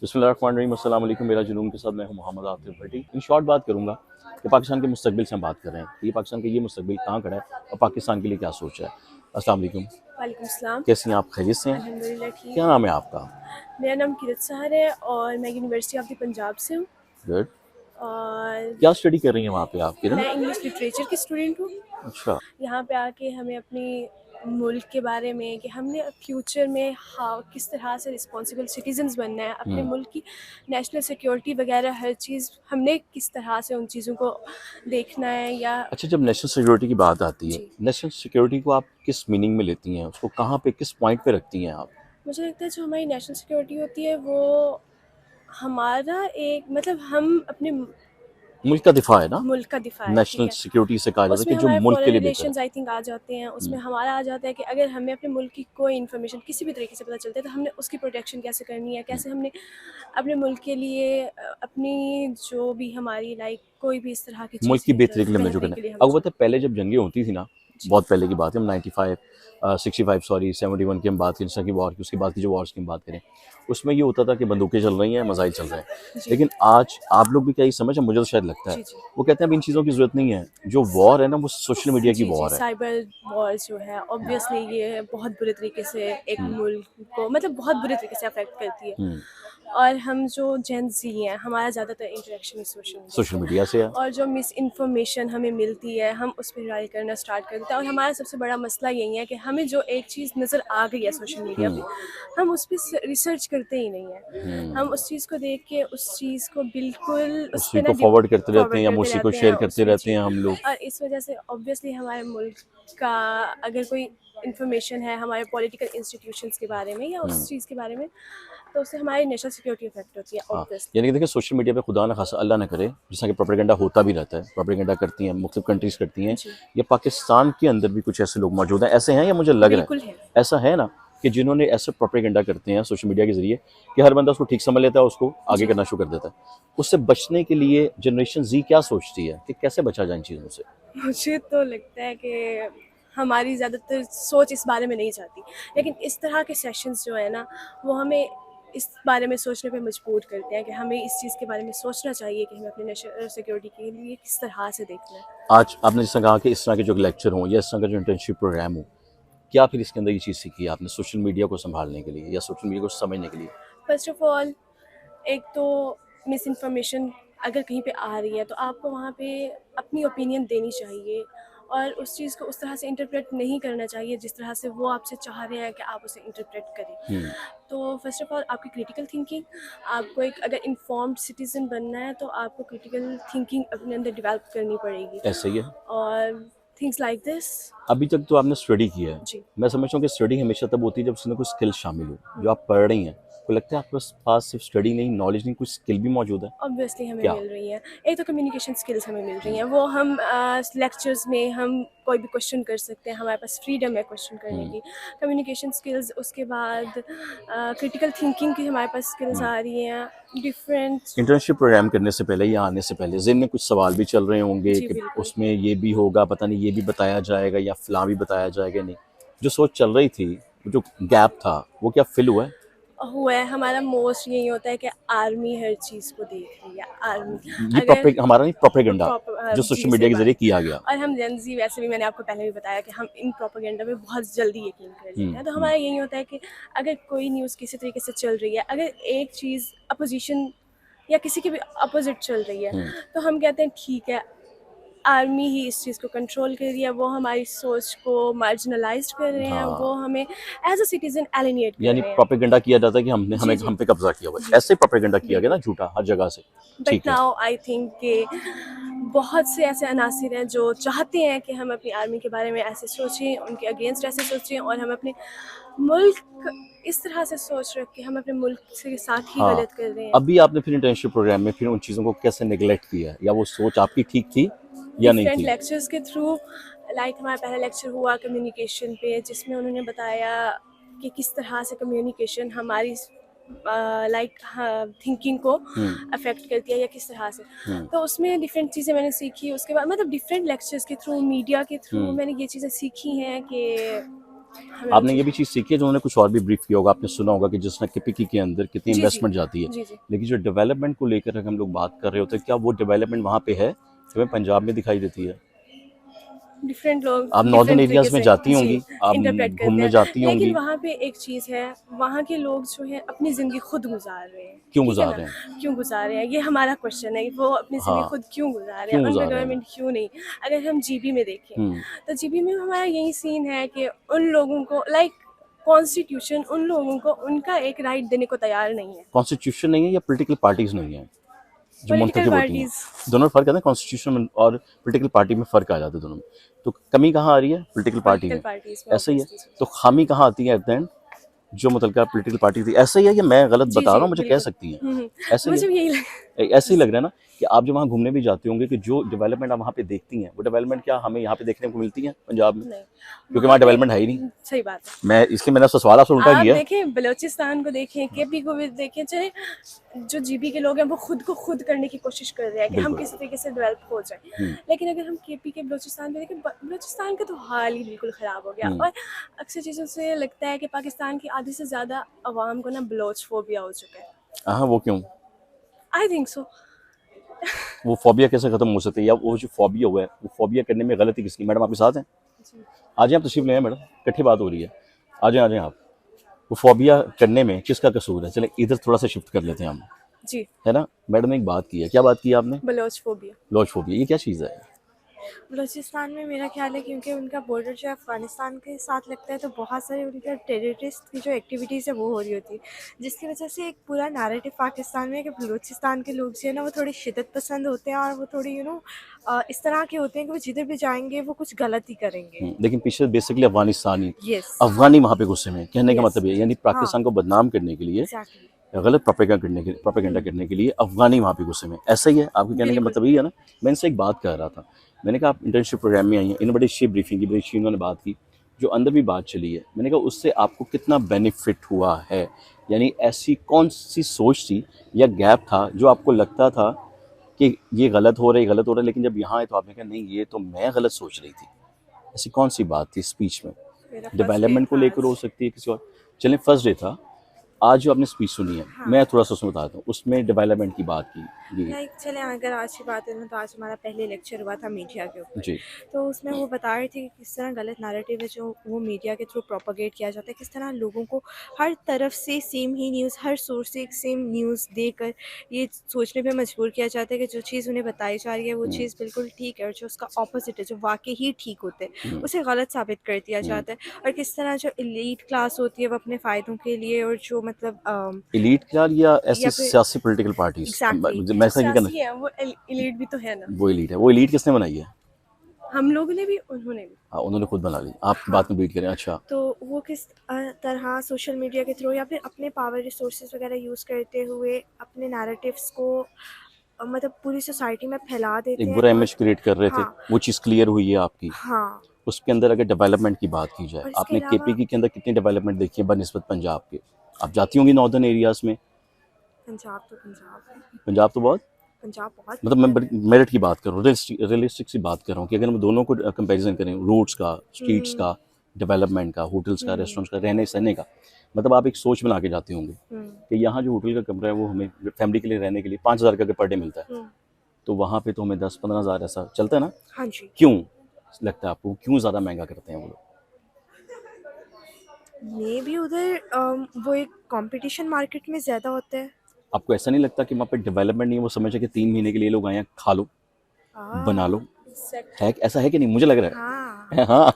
बिस्मिल्लाहिर्रहमानिर्रहीम, अस्सलाम वालेकुम। मेरा जुनून के साथ मैं हूं मोहम्मद आतिफ भट्टी। इन शॉर्ट बात करूंगा कि पाकिस्तान के मुस्तकबिल से हम बात कर रहे हैं। ये पाकिस्तान का ये मुस्तकबिल कहाँ खड़ा है और पाकिस्तान के लिए क्या सोच है। अस्सलाम वालेकुम। वालेकुम सलाम। कैसी हैं आप? खैरियत से हैं? अल्हम्दुलिल्लाह ठीक। क्या नाम है आपका? मेरा नाम किरत सहर है और मैं यूनिवर्सिटी ऑफ द पंजाब से हूँ गुड। और क्या स्टडी कर रही हैं वहाँ पे आप, किरण? मैं इंग्लिश लिटरेचर की स्टूडेंट हूँ। अच्छा। यहाँ पे आके हमें अपनी मुल्क के बारे में कि हमने फ्यूचर में हाँ किस तरह से रिस्पॉन्सिबल सिटीजन्स बनना है, अपने मुल्क की नेशनल सिक्योरिटी वगैरह हर चीज़ हमने किस तरह से उन चीज़ों को देखना है या अच्छा, जब नेशनल सिक्योरिटी की बात आती है, जी। नेशनल सिक्योरिटी को आप किस मीनिंग में लेती हैं? उसको कहाँ पे, किस पॉइंट पे रखती हैं आप? मुझे लगता है जो हमारी नेशनल सिक्योरिटी होती है वो हमारा एक मतलब हम अपने मुल्क का दिफा है ना। मुल्क का दिफा है, ठीक नेशनल है। सिक्योरिटी से कहा जाता है उसमें कि जो हमारे मुल्क के फॉरेन लिए बेहतर है। रिलेशंस आई थिंक आ जाते हैं, उसमें हमारा आ जाता है कि अगर हमें अपने मुल्क की कोई इन्फॉर्मेशन किसी भी तरीके से पता चलता है तो हमने उसकी प्रोटेक्शन कैसे करनी है, कैसे हमने अपने मुल्क के लिए अपनी जो भी हमारी लाइक कोई भी इस तरह की मुल्क चीज़ की है तो बेहतरी के लिए हमें जो बेहतरी करना के है। लिए हमें अब जो पता है, पहले जब जंगें होती थी ना, जी बहुत पहले की बात है, हम 95 65 सॉरी 71 की हम बात करें, की वॉर की, उसके बाद की जो वॉर्स की हम बात करें, उसमें ये होता था कि बंदूकें चल रही हैं, मज़ाइल चल रहे हैं। जी लेकिन आज आप लोग भी क्या ये समझ, मुझे तो शायद लगता है, जी जी वो कहते हैं अब इन चीज़ों की ज़रूरत नहीं है। जो वॉर है ना, वो सोशल मीडिया की जी जी वॉर है। साइबर वॉर जो है ऑब्वियसली ये बहुत बुरे तरीके से एक मुल्क को मतलब बहुत बुरे तरीके से अफेक्ट करती है। और हम जो जेन जी हैं हमारा ज़्यादातर इंटरेक्शन सोशल मीडिया सोशल से मीडिया से है। और जो मिस इन्फॉर्मेशन हमें मिलती है हम उस पर राय करना स्टार्ट कर देते हैं और हमारा सबसे बड़ा मसला यही है कि हमें जो एक चीज़ नज़र आ गई है सोशल मीडिया पे हम उस पर रिसर्च करते ही नहीं है। हम उस चीज़ को देख के उस चीज़ को बिल्कुल उस उसी पर ना को फॉरवर्ड करते रहते हैं फॉरवर्ड या करते उसी को रहते हैं शेयर करते उसमें रहते जी। हैं हम लोग। और इस वजह से ऑब्वियसली हमारे मुल्क का अगर कोई इंफॉर्मेशन है हमारे पॉलिटिकल इंस्टीट्यूशंस के बारे में या उस चीज़ के बारे में तो उससे हमारी नेशनल सिक्योरिटी अफेक्ट होती है हाँ, ऑब्वियसली। यानी कि देखिए, सोशल मीडिया पे खुदा न खासा अल्लाह ना करे, जिस तरह कि प्रोपेगेंडा होता भी रहता है, प्रोपेगेंडा करती हैं मुख्तलिफ कंट्रीज़ करती हैं, जी या पाकिस्तान के अंदर भी कुछ ऐसे लोग मौजूद हैं, ऐसे हैं या मुझे लग रहा बिल्कुल है। है ऐसा है ना, कि जिन्होंने ऐसे प्रोपेगेंडा करते हैं सोशल मीडिया के ज़रिए कि हर बंदा उसको ठीक समझ लेता है, उसको आगे जी करना शुरू कर देता है। उससे बचने के लिए जनरेशन जी क्या सोचती है कि कैसे बचा जाए इन चीज़ों से? मुझे तो लगता है कि हमारी ज़्यादातर सोच इस बारे में नहीं जाती, लेकिन इस तरह के सेशंस जो है ना वो हमें इस बारे में सोचने पे मजबूर करते हैं कि हमें इस चीज़ के बारे में सोचना चाहिए कि हमें अपने नेशनल सिक्योरिटी के लिए किस तरह से देखना है। आज आपने जैसा कहा कि इस तरह के जो लेक्चर हों या इस तरह का जो इंटर्नशिप प्रोग्राम हो, क्या फिर इसके अंदर ये चीज़ सीखी है आपने सोशल मीडिया को संभालने के लिए या सोशल मीडिया को समझने के लिए? फर्स्ट ऑफ ऑल एक तो मिस इन्फॉर्मेशन अगर कहीं पे आ रही है तो आपको वहाँ पे अपनी ओपिनियन देनी चाहिए और उस चीज़ को उस तरह से इंटरप्रेट नहीं करना चाहिए जिस तरह से वो आपसे चाह रहे हैं कि आप उसे इंटरप्रेट करें। तो फर्स्ट ऑफ ऑल आपकी क्रिटिकल थिंकिंग, आपको एक अगर इन्फॉर्म्ड सिटीज़न बनना है तो आपको क्रिटिकल थिंकिंग अपने अंदर डेवलप करनी पड़ेगी ऐसे ही है। और थिंग्स लाइक दिस। अभी तक तो आपने स्टडी किया है। जी मैं समझता हूँ कि स्टडी हमेशा तब होती है जब उसमें कुछ स्किल शामिल हो, जो आप पढ़ रही हैं। को लगता है आपके पास सिर्फ स्टडी नहीं, नॉलेज नहीं, कुछ स्किल भी मौजूद है? ऑब्वियसली हमें क्या? मिल रही हैं। एक तो कम्युनिकेशन स्किल्स हमें मिल रही हैं, वो हम लेक्चर्स में हम कोई भी क्वेश्चन कर सकते हैं, हमारे पास फ्रीडम है क्वेश्चन करने की। कम्युनिकेशन स्किल्स, उसके बाद क्रिटिकल थिंकिंग की हमारे पास स्किल्स आ रही हैं डिफरेंट। इंटर्नशिप प्रोग्राम करने से पहले या आने से पहले ज़हन में कुछ सवाल भी चल रहे होंगे जी कि बिल्कुल। उसमें ये भी होगा, पता नहीं ये भी बताया जाएगा या फलां भी बताया जाएगा, नहीं। जो सोच चल रही थी, वो जो गैप था, वो क्या फिल हुआ है? हुआ है, हमारा मोस्ट यही होता है कि आर्मी हर चीज़ को देख रही है, आर्मी ये अगर हमारा नहीं, प्रोपेगेंडा प्रॉपर जो सोशल जी सही मीडिया के बात जरिए है। किया गया। और हम जेंजी वैसे भी मैंने आपको पहले भी बताया कि हम इन प्रोपेगेंडा पे बहुत जल्दी यकीन कर लेते हैं, तो हमारा यही होता है कि अगर कोई न्यूज़ किसी तरीके से चल रही है, अगर एक चीज़ अपोजिशन या किसी की भी अपोजिट चल रही है तो हम कहते हैं ठीक है आर्मी ही इस चीज़ को कंट्रोल कर रही है, वो हमारी सोच को मार्जिनलाइज कर रहे हैं, वो हाँ, हमें एज अ सिटीजन एलिनेट कर यानी रहे हैं। प्रोपेगेंडा किया जाता है कि हमने जी हमें जी हम पे कब्जा किया हुआ है। जी ऐसे प्रोपेगेंडा किया गया ना, बिल्कुल। झूठा, हर जगह से। बट ठीक है। नाउ आई थिंक कि बहुत से ऐसे अनासिर हैं जो चाहते हैं कि हम अपनी आर्मी के बारे में ऐसे सोचें, उनके अगेंस्ट ऐसे सोचें और हम अपने मुल्क इस तरह से सोच रख के हम अपने मुल्क के साथ ही हाँ, गलत कर रहे हैं। अभी आपने फिर इंटर्नशिप प्रोग्राम में फिर उन चीज़ों को कैसे नेग्लेक्ट किया, या वो सोच आपकी ठीक थी या नहीं डिफरेंट थी? लेक्चर्स के थ्रू लाइक हमारा पहला लेक्चर हुआ कम्युनिकेशन पे जिसमें उन्होंने बताया कि किस तरह से कम्युनिकेशन हमारी लाइक थिंकिंग को अफेक्ट करती है या किस तरह से। तो उसमें डिफरेंट चीज़ें मैंने सीखी, उसके बाद मतलब डिफरेंट लेक्चर्स के थ्रू मीडिया के थ्रू मैंने ये चीज़ें सीखी हैं कि आपने ये भी चीज़ सीखी है जो उन्होंने कुछ और भी ब्रीफ किया होगा, आपने सुना होगा कि जिस केपीके के अंदर कितनी जी जी इन्वेस्टमेंट जाती है, जी जी लेकिन जो डेवलपमेंट को लेकर अगर हम लोग बात कर रहे होते हैं, क्या वो डेवलपमेंट वहाँ पे है जो हमें पंजाब में दिखाई देती है? डिफरेंट लोग आप नॉर्दर्न डिफरेंट तरीके एरियाज में से जाती जी होंगी, आप इंटरप्रेट करते घूमने हैं, जाती लेकिन होंगी, वहाँ पे एक चीज़ है, वहाँ के लोग जो है अपनी ज़िंदगी खुद गुजार रहे हैं, क्यों ठीक है गुजार ना? रहे हैं? क्यों गुजार रहे हैं, ये हमारा क्वेश्चन है, वो अपनी ज़िंदगी हाँ, खुद क्यों गुजार रहे हैं, क्यों उनका गुजार रहे हैं? गवर्नमेंट क्यों नहीं? अगर हम जीबी में देखें, हुँ, तो जीबी में हमारा यही सीन है कि उन लोगों को लाइक कॉन्स्टिट्यूशन उन लोगों को उनका एक राइट देने को तैयार नहीं है। कॉन्स्टिट्यूशन नहीं है या पॉलिटिकल पार्टीज़ नहीं है, जो पॉलिटिकल मुंतखब होती हैं? पार्टीज़ दोनों में फ़र्क है ना, कॉन्स्टिट्यूशन और पॉलिटिकल पार्टी में फ़र्क आ जाता है दोनों में। तो कमी कहाँ आ रही है? पॉलिटिकल पार्टी पॉलिटिकल में। पार्टीज़ में ऐसा ही है। ऑब्वियसली। तो खामी कहाँ आती है एट द एंड? जो मुतलका पॉलिटिकल पार्टी थी, ऐसा ही है, या मैं गलत जी, बता जी, रहा हूँ, मुझे कह बिल्कुल। सकती हैं? हुँ। ऐसा ही है। मुझे भी यही लग ऐसे ही लग रहा है ना कि आप जब वहाँ घूमने भी जाते होंगे कि जो डेवलपमेंट आप वहाँ पे देखती हैं, वो डेवलपमेंट क्या हमें यहाँ पे देखने को मिलती है पंजाब में? नहीं, क्योंकि वहाँ वहाँ पे डेवलपमेंट है ही नहीं। सही बात है। मैं इसलिए मैंने उसका सवाल आपसे उल्टा आप किया। देखें बलूचिस्तान को देखें, केपी को भी देखें, चाहे जो जीबी के लोग हैं वो खुद को खुद करने की कोशिश कर रहे हैं कि हम बिल्कुल। किसी तरीके से डेवलप हो जाए। हुँ, लेकिन अगर हम केपी के बलूचिस्तान में देखें, बलूचिस्तान का तो हाल ही बिल्कुल ख़राब हो गया। हुँ। और अक्सर चीज़ों से लगता है कि पाकिस्तान की आधी से ज़्यादा आवाम को ना बलोच फोबिया हो चुका है। हाँ, वो क्यों? I think so. वो फ़ोबिया कैसे ख़त्म हो सकती है, या वो जो फ़ोबिया हुआ है, वो फ़ोबिया करने में गलती किसकी? मैडम आपके साथ हैं? आ जाएँ, आप तशरीफ़ ले आएँ मैडम, इकट्ठी बात हो रही है। आ जाएँ आप। वो फ़ोबिया करने में किसका कसूर है? चलें इधर थोड़ा-सा शिफ्ट कर लेते हैं हम, जी, है ना? मैडम ने एक बात की है, क्या बात की है आपने? Bloch phobia. लॉज फ़ोबिया, ये क्या चीज़ है? बलूचिस्तान में मेरा ख्याल है क्योंकि उनका बॉर्डर जो है अफ़गानिस्तान के साथ लगता है, तो बहुत सारे उनके टेररिस्ट की जो एक्टिविटीज़ है वो हो रही होती है, जिसकी वजह से एक पूरा नैरेटिव पाकिस्तान में है कि बलूचिस्तान के लोग जो है ना वो थोड़े शिद्दत पसंद होते हैं और वो थोड़ी इस तरह के होते हैं कि वो जिधर भी जाएंगे वो कुछ गलत ही करेंगे। लेकिन पीछे बेसिकली अफ़गानिस्तानी, यस। अफ़गानी वहाँ पे गुस्से में, कहने का यस। मतलब ये है, यानी हाँ। पाकिस्तान को बदनाम करने के लिए, एग्जैक्टली। गलत प्रोपेगेंडा करने के लिए अफ़गानी वहाँ पे गुस्से में। ऐसा ही है, आपके कहने का बिल्कुल। मतलब यही है ना? मैं इनसे एक बात कर रहा था, मैंने कहा आप इंटर्नशिप प्रोग्राम में आई हैं, इन्होंने बड़ी अच्छी ब्रीफिंग की, बड़ी अच्छी उन्होंने बात की, जो अंदर भी बात चली है। मैंने कहा उससे आपको कितना बेनिफिट हुआ है? यानी ऐसी कौन-सी सोच थी या गैप था जो आपको लगता था कि ये गलत हो रहा है, गलत हो रहा है, लेकिन जब यहाँ आए तो आपने कहा नहीं ये तो मैं गलत सोच रही थी। ऐसी कौन-सी बात थी स्पीच में? मेरा फर्स्ट डे डेवलपमेंट को था लेकर हो आज। सकती है, किसी और, चलें फर्स्ट डे था। आज जो आपने स्पीच सुनी है, हाँ। मैं थोड़ा-सा उसमें बताता हूँ, उसमें डेवलपमेंट की बात की गई। लाइक चलें, अगर आज की बात है ना, तो आज हमारा पहले लेक्चर हुआ था मीडिया के ऊपर। जी। तो उसमें वो बता रहे थे कि किस तरह गलत नैरेटिव है जो वो मीडिया के थ्रू प्रोपोगेट किया जाता है, किस तरह लोगों को हर तरफ से सेम ही न्यूज़, हर सोर्स से एक सेम न्यूज़ देकर ये सोचने पे मजबूर किया जाता है कि जो चीज़ उन्हें बताई जा रही है वो चीज़ बिल्कुल ठीक है, और जो उसका ऑपोजिट है, जो वाकई ही ठीक होते हैं, उसे गलत साबित कर दिया जाता है। और किस तरह जो एलीट क्लास होती है वो अपने फ़ायदों के लिए, और जो मतलब एलीट क्लास या ऐसी या फिर सियासी पॉलिटिकल पार्टीज़? एग्जैक्टली मैं जो ऐसा क्या कहना, सियासी है वो एलीट भी तो है ना। वो एलीट है, वो एलीट किसने बनाई है? हम लोगों ने भी, उन्होंने भी। हाँ, उन्होंने खुद बना ली। आपकी हाँ। बात में बीट करें, अच्छा। तो वो किस तरह सोशल मीडिया के थ्रू या फिर अपने पावर रिसोर्सेज वगैरह यूज़ करते हुए अपने नैरेटिव्स को मतलब पूरी सोसाइटी में फैला देते एक हैं। बुरा और इमेज क्रिएट कर रहे थे, हाँ। वो चीज़ क्लियर हुई है आपकी। हाँ। उसके अंदर अगर डेवलपमेंट की बात की जाए, और इसके आपने अलावा केपी के अंदर कितनी डेवलपमेंट देखी है बनस्बत पंजाब के? आप जाती होंगी नॉर्दर्न एरियाज़ में, पंजाब तो पंजाब है। पंजाब तो बहुत, पंजाब बहुत मतलब मैं बेहतर है। मेरिट की बात कर रहा हूँ, रियलिस्टिक सी बात कर रहा हूँ कि अगर हम दोनों को कंपैरिजन करें, रोड्स का, स्ट्रीट्स का, डेवलपमेंट का, होटल्स का, रेस्टोरेंट्स का, रहने सहने का, मतलब आप एक सोच बना के जाते होंगे कि यहाँ जो होटल का कमरा है वो हमें फैमिली के लिए रहने के लिए 5,000 का पर डे मिलता है, तो वहाँ पे तो हमें 10-15,000 ऐसा चलता है ना? हाँ जी। क्यों लगता है आपको, क्यों ज़्यादा महंगा करते हैं वो लोग? मे भी उधर वो एक कंपटीशन मार्केट में ज़्यादा होता है। आपको ऐसा नहीं लगता कि वहाँ पे डेवलपमेंट नहीं है, वो समझ कि 3 महीने के लिए लोग आए हैं, खा लो, बना लो, है ऐसा है कि नहीं? मुझे लग रहा हाँ। है हाँ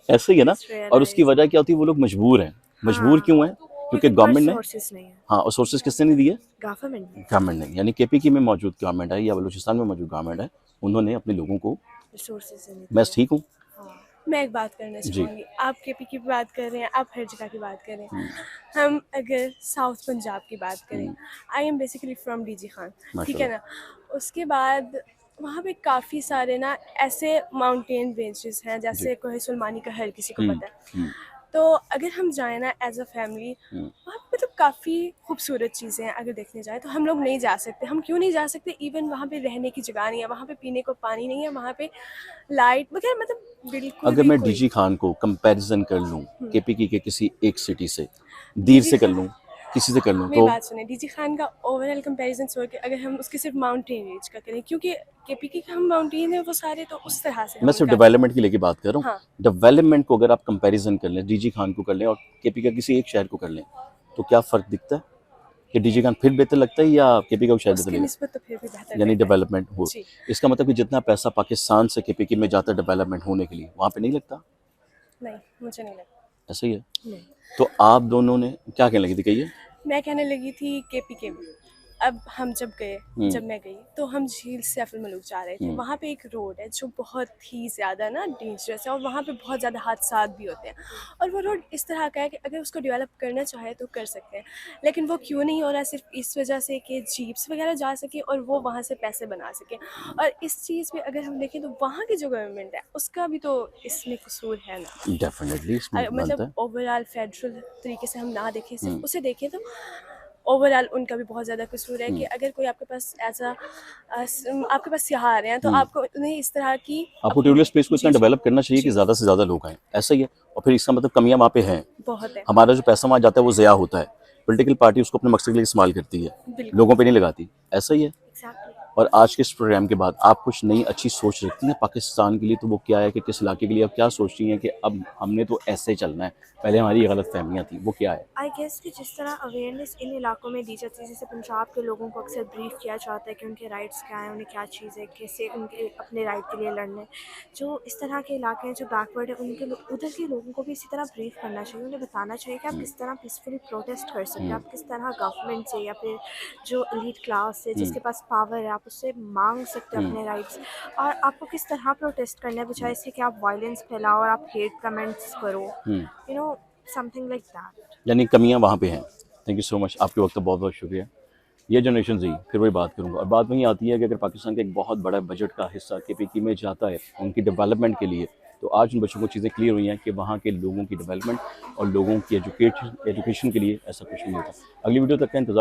ऐसे ही है ना। Just और उसकी realize। वजह क्या होती है, वो लोग मजबूर हैं। मजबूर हाँ, क्यों है? क्योंकि क्योंकि उनके पास गवर्नमेंट ने, सोर्सेस नहीं है। हाँ, और सोर्सेज किसने नहीं दिए? गवर्नमेंट ने गवर्नमेंट ने, यानी केपीके में मौजूद गवर्नमेंट है या बलूचिस्तान में मौजूद गवर्नमेंट है, उन्होंने अपने लोगों को, रिसोर्सेज नहीं मैं दिए। ठीक हूँ हाँ। मैं एक बात करना जी। चाहूँगी, आप केपी की बात कर रहे हैं, आप हर जगह की बात कर रहे हैं। हम अगर साउथ पंजाब की बात करें, I am basically from DG Khan, ठीक है माशाल्लाह। ना। उसके बाद वहाँ पे काफ़ी सारे ना ऐसे माउंटेन रेंजेस हैं, जी। जैसे कोहे सुलमानी का हर किसी को पता है। तो अगर हम जाएँ ना एज़ अ फैमिली, वहाँ पे मतलब काफ़ी खूबसूरत चीज़ें हैं अगर देखने जाएँ, तो हम लोग नहीं जा सकते। हम क्यों नहीं जा सकते? इवन वहाँ पे रहने की जगह नहीं है, वहाँ पे पीने को पानी नहीं है, वहाँ पे लाइट वगैरह मतलब बिल्कुल अगर भी मैं कोई डीजी खान को कंपैरिजन कर लूँ केपीके के किसी एक सिटी से, दीर डीजी से कर खान लूँ, किसी से कर लूँ, मेरी तो बात सुने, डीजी खान का ओवरऑल कंपैरिजन छोड़ के अगर हम उसके सिर्फ माउंटेन रेंज का करें, क्योंकि केपीके के हम माउंटेन हैं वो सारे, तो उस तरह से हम मैं सिर्फ उनका डेवलपमेंट की लेके बात कर रहा हूँ। हाँ डेवलपमेंट को अगर आप कंपैरिजन कर लें, डीजी खान को कर लें और केपीके का किसी एक शहर को कर लें, तो क्या फ़र्क दिखता है? कि डीजी खान फिर बेहतर लगता है या केपीके का शहर बेहतर उसकी लगेगा? निस्बत तो फिर भी बेहतर यानी लगता है। डेवलपमेंट हो, जी इसका मतलब कि जितना पैसा पाकिस्तान से केपीके में जाता है डेवलपमेंट होने के लिए, वहाँ पे नहीं लगता? नहीं, मुझे नहीं लगता। ऐसा ही है। नहीं, तो आप दोनों ने क्या कहने लगी थी, कहिए? मैं कहने लगी थी केपीके में। अब हम हुँ, जब मैं गई तो हम झील सैफुल मलूक जा रहे थे। हुँ, वहाँ पे एक रोड है जो बहुत ही ज़्यादा ना डेंजरस है और वहाँ पे बहुत ज़्यादा हादसात भी होते हैं। और वो रोड इस तरह का है कि अगर उसको डेवलप करना चाहे तो कर सकते हैं। लेकिन वो क्यों नहीं हो रहा, सिर्फ़ इस वजह से कि जीप्स वगैरह जा सकें और वो वहाँ से पैसे बना सकें। और इस चीज़ में अगर हम देखें तो वहाँ की जो गवर्नमेंट है उसका भी तो इसमें कसूर है ना। डेफिनिटली इसमें मतलब बनता है। ओवरऑल फेडरल तरीके से हम ना देखें, सिर्फ हुँ, उसे देखें, तो ओवरऑल उनका भी बहुत ज़्यादा कसूर है कि हुँ। अगर कोई आपके पास आपके पास सियाह आ रहे हैं तो हुँ। आपको उन्हें इस तरह की आपको टूरिस्ट प्लेस को इतना जी जी डेवलप करना चाहिए कि जी ज़्यादा से ज़्यादा लोग आएँ, ऐसा ही है। और फिर इसका मतलब कमियाँ वहाँ पे हैं। बहुत है हमारा जो पैसा वहाँ जाता है वो ज़ाया होता है। पॉलिटिकल पार्टी उसको अपने मकसद के लिए इस्तेमाल करती है, बिल्कुल लोगों पे नहीं लगाती, ऐसा ही है। एग्जैक्टली और आज के इस प्रोग्राम के बाद आप कुछ नई अच्छी सोच रखती हैं पाकिस्तान के लिए, तो वो क्या है कि किस इलाके के लिए आप क्या सोचती हैं कि अब हमने तो ऐसे चलना है, पहले हमारी ये गलतफ़हमियाँ थी, वो क्या है? आई गेस कि जिस तरह अवेयरनेस इन इलाकों में दी जाती है, जैसे पंजाब के लोगों को अक्सर ब्रीफ किया जाता है कि उनके राइट्स क्या हैं, उन्हें क्या चीज़ है, कैसे उनके अपने राइट के लिए लड़ना है। जो इस तरह के इलाके हैं जो बैकवर्ड है, उधर के लोगों को भी इसी तरह ब्रीफ करना चाहिए, उन्हें बताना चाहिए कि आप हुँ, किस तरह पीसफुली प्रोटेस्ट कर सकते हैं, हुँ, आप किस तरह गवर्नमेंट से या फिर जो एलीट क्लास है हुँ, जिसके पास पावर है, आप उससे मांग सकते हो हुँ, अपने राइट्स। और आपको किस तरह प्रोटेस्ट करना है, बजाय इसके कि आप वायलेंस फैलाओ और आप हेट कमेंट्स करो, हुँ। You know, something like that. यानी कमियाँ वहाँ पे हैं। थैंक यू सो मच, आपके वक़्त का बहुत-बहुत शुक्रिया। ये जनरेशन जी, फिर वही बात करूँगा और बात वहीं आती है कि अगर पाकिस्तान का एक बहुत बड़ा बजट का हिस्सा केपीके में जाता है उनकी डेवलपमेंट के लिए, तो आज उन बच्चों को चीज़ें क्लियर हुई हैं कि वहाँ के लोगों की डेवलपमेंट और लोगों की एजुकेशन के लिए ऐसा कुछ नहीं होता। अगली वीडियो तक का इंतज़ार